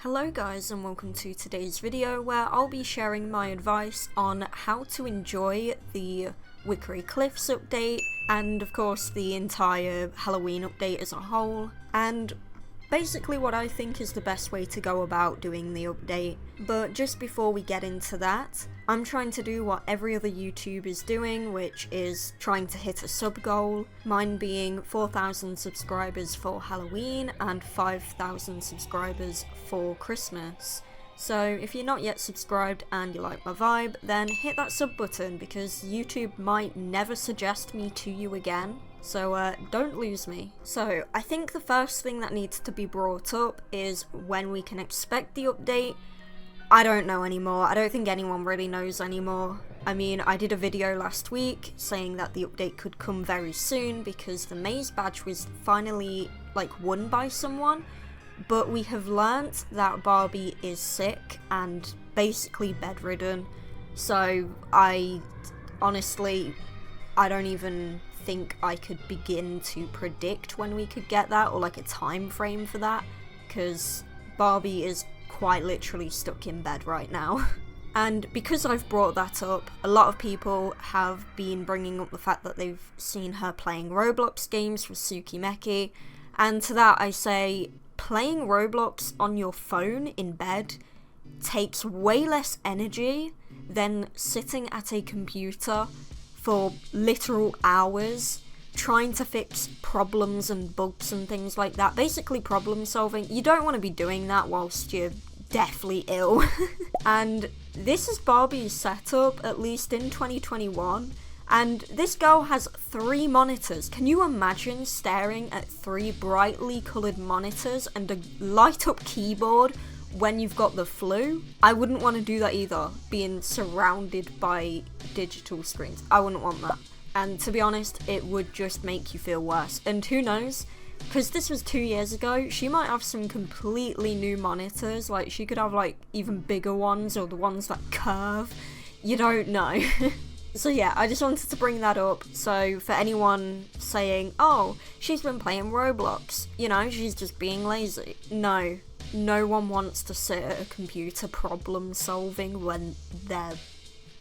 Hello guys and welcome to today's video where I'll be sharing my advice on how to enjoy the Wickery Cliffs update and of course the entire Halloween update as a whole, and basically what I think is the best way to go about doing the update. But just before we get into that, I'm trying to do what every other YouTuber is doing, which is trying to hit a sub goal, mine being 4,000 subscribers for Halloween and 5,000 subscribers for Christmas. So if you're not yet subscribed and you like my vibe, then hit that sub button because YouTube might never suggest me to you again. So don't lose me. So I think the first thing that needs to be brought up is when we can expect the update. I don't know anymore. I don't think anyone really knows anymore. I mean, I did a video last week saying that the update could come very soon because the maze badge was finally won by someone, but we have learnt that Barbie is sick and basically bedridden. So I don't even think I could begin to predict when we could get that, or a time frame for that, because Barbie is quite literally stuck in bed right now. And because I've brought that up, a lot of people have been bringing up the fact that they've seen her playing Roblox games for Sukimeki, and to that I say, playing Roblox on your phone in bed takes way less energy than sitting at a computer for literal hours trying to fix problems and bugs and things like that. Basically problem solving. You don't want to be doing that whilst you're deathly ill. And this is Barbie's setup, at least in 2021. And this girl has 3 monitors. Can you imagine staring at 3 brightly coloured monitors and a light up keyboard when you've got the flu? I wouldn't want to do that either, being surrounded by digital screens. I wouldn't want that. And to be honest, it would just make you feel worse. And who knows, because this was 2 years ago, she might have some completely new monitors. She could have even bigger ones, or the ones that curve. You don't know. So yeah, I just wanted to bring that up. So for anyone saying, oh, she's been playing Roblox, she's just being lazy. No one wants to sit at a computer problem solving when they're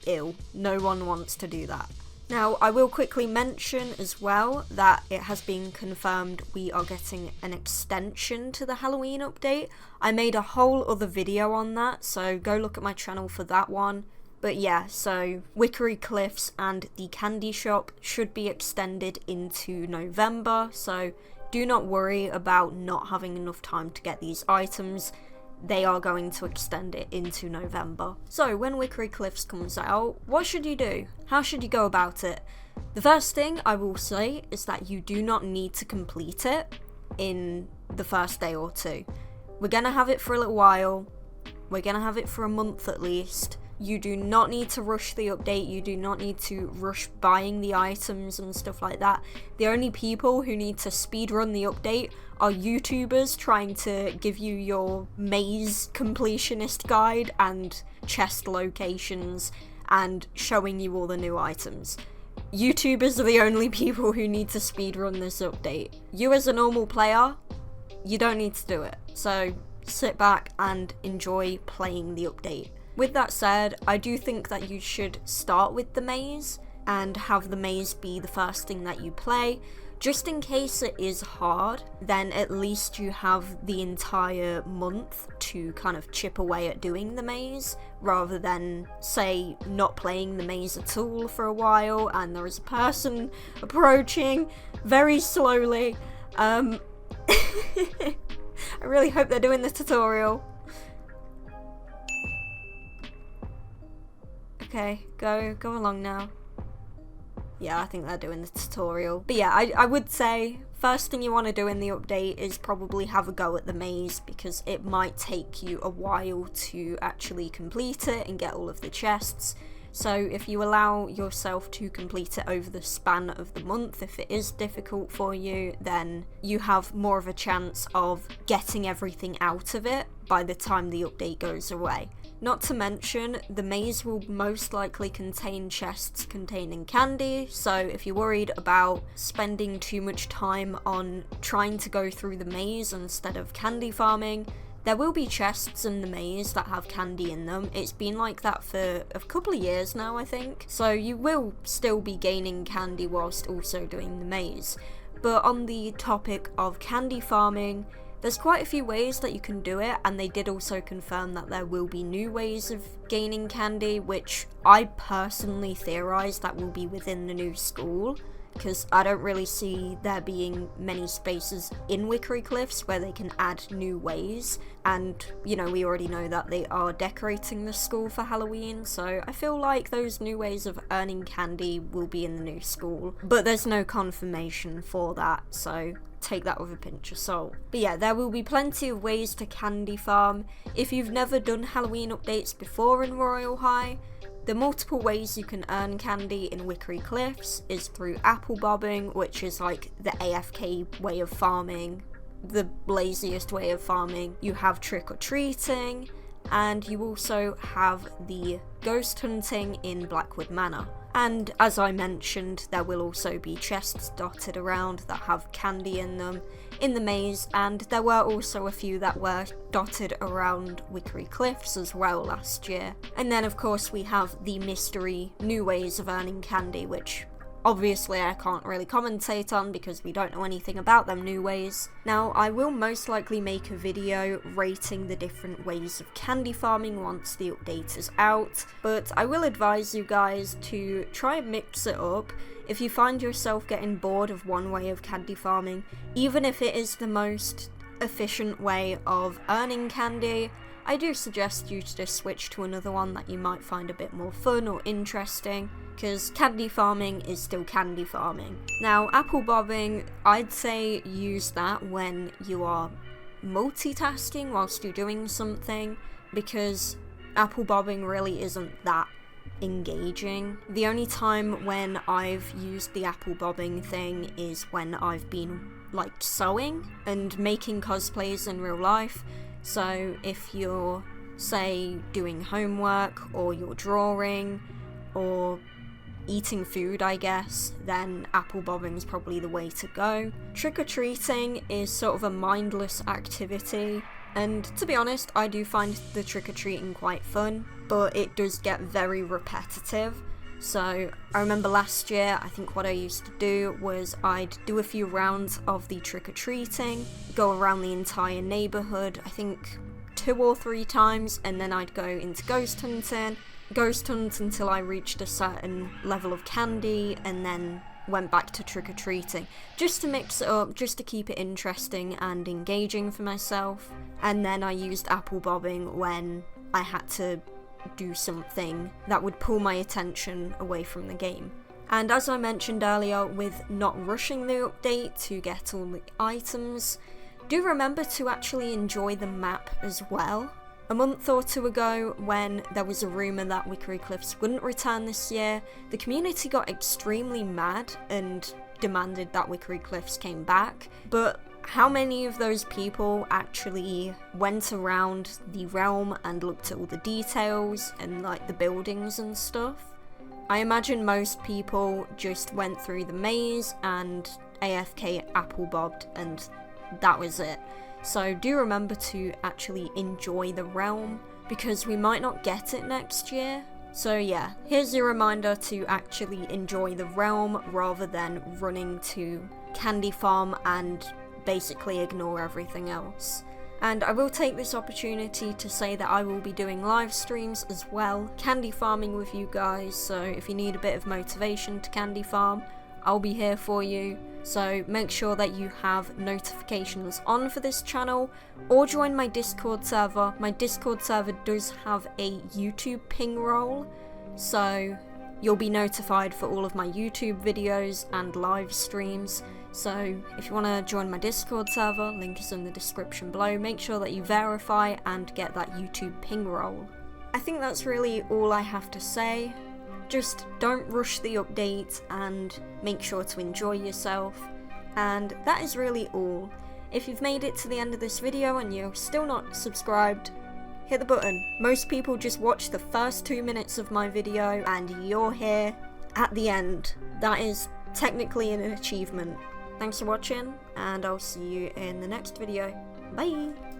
ill. No one wants to do that. Now, I will quickly mention as well that it has been confirmed we are getting an extension to the Halloween update. I made a whole other video on that, so go look at my channel for that one. But yeah, so Wickery Cliffs and the candy shop should be extended into November, so do not worry about not having enough time to get these items. They are going to extend it into November. So when Wickery Cliffs comes out, what should you do? How should you go about it? The first thing I will say is that you do not need to complete it in the first day or 2. We're gonna have it for a little while. We're gonna have it for a month at least. You do not need to rush the update. You do not need to rush buying the items and stuff like that. The only people who need to speedrun the update are YouTubers trying to give you your maze completionist guide and chest locations and showing you all the new items. YouTubers are the only people who need to speedrun this update. You as a normal player, you don't need to do it. So sit back and enjoy playing the update. With that said, I do think that you should start with the maze and have the maze be the first thing that you play. Just in case it is hard, then at least you have the entire month to kind of chip away at doing the maze, rather than, say, not playing the maze at all for a while and there is a person approaching very slowly. I really hope they're doing the tutorial. Okay, go along now. Yeah, I think they're doing the tutorial. But yeah, I would say first thing you want to do in the update is probably have a go at the maze, because it might take you a while to actually complete it and get all of the chests. So if you allow yourself to complete it over the span of the month, if it is difficult for you, then you have more of a chance of getting everything out of it by the time the update goes away. Not to mention, the maze will most likely contain chests containing candy, so if you're worried about spending too much time on trying to go through the maze instead of candy farming, There will be chests in the maze that have candy in them. It's been like that for a couple of years now, I think. So you will still be gaining candy whilst also doing the maze. But on the topic of candy farming, there's quite a few ways that you can do it, and they did also confirm that there will be new ways of gaining candy, which I personally theorise that will be within the new school, because I don't really see there being many spaces in Wickery Cliffs where they can add new ways, and you know, we already know that they are decorating the school for Halloween, so I feel like those new ways of earning candy will be in the new school, but there's no confirmation for that, so take that with a pinch of salt. But yeah, there will be plenty of ways to candy farm. If you've never done Halloween updates before in Royal High, the multiple ways you can earn candy in Wickery Cliffs is through apple bobbing, which is like the AFK way of farming, the laziest way of farming. You have trick-or-treating, and you also have the ghost hunting in Blackwood Manor. And as I mentioned, there will also be chests dotted around that have candy in them in the maze, and there were also a few that were dotted around Wickery Cliffs as well last year. And then of course we have the mystery new ways of earning candy, which obviously I can't really commentate on because we don't know anything about them new ways. Now, I will most likely make a video rating the different ways of candy farming once the update is out, but I will advise you guys to try and mix it up. If you find yourself getting bored of one way of candy farming, even if it is the most efficient way of earning candy, I do suggest you to just switch to another one that you might find a bit more fun or interesting, because candy farming is still candy farming. Now, apple bobbing, I'd say use that when you are multitasking whilst you're doing something, because apple bobbing really isn't that engaging. The only time when I've used the apple bobbing thing is when I've been like sewing and making cosplays in real life. So if you're, say, doing homework, or you're drawing, or eating food, I guess, then apple bobbing is probably the way to go. Trick-or-treating is sort of a mindless activity, and to be honest, I do find the trick-or-treating quite fun, but it does get very repetitive. So I remember last year, I think what I used to do was I'd do a few rounds of the trick-or-treating, go around the entire neighbourhood, I think 2 or 3 times, and then I'd go into ghost hunt until I reached a certain level of candy, and then went back to trick-or-treating, just to mix it up, just to keep it interesting and engaging for myself. And then I used apple bobbing when I had to do something that would pull my attention away from the game. And as I mentioned earlier, with not rushing the update to get all the items, do remember to actually enjoy the map as well. A month or 2 ago, when there was a rumour that Wickery Cliffs wouldn't return this year, the community got extremely mad and demanded that Wickery Cliffs came back, but how many of those people actually went around the realm and looked at all the details and like the buildings and stuff? I imagine most people just went through the maze and AFK apple bobbed, and that was it. So do remember to actually enjoy the realm, because we might not get it next year. So yeah, here's your reminder to actually enjoy the realm rather than running to candy farm and basically ignore everything else. And I will take this opportunity to say that I will be doing live streams as well, candy farming with you guys, so if you need a bit of motivation to candy farm, I'll be here for you. So make sure that you have notifications on for this channel, or join my Discord server. My Discord server does have a YouTube ping roll, so you'll be notified for all of my YouTube videos and live streams. So if you want to join my Discord server, link is in the description below. Make sure that you verify and get that YouTube ping roll. I think that's really all I have to say. Just don't rush the update and make sure to enjoy yourself. And that is really all. If you've made it to the end of this video and you're still not subscribed, hit the button. Most people just watch the first 2 minutes of my video and you're here at the end. That is technically an achievement. Thanks for watching, and I'll see you in the next video. Bye!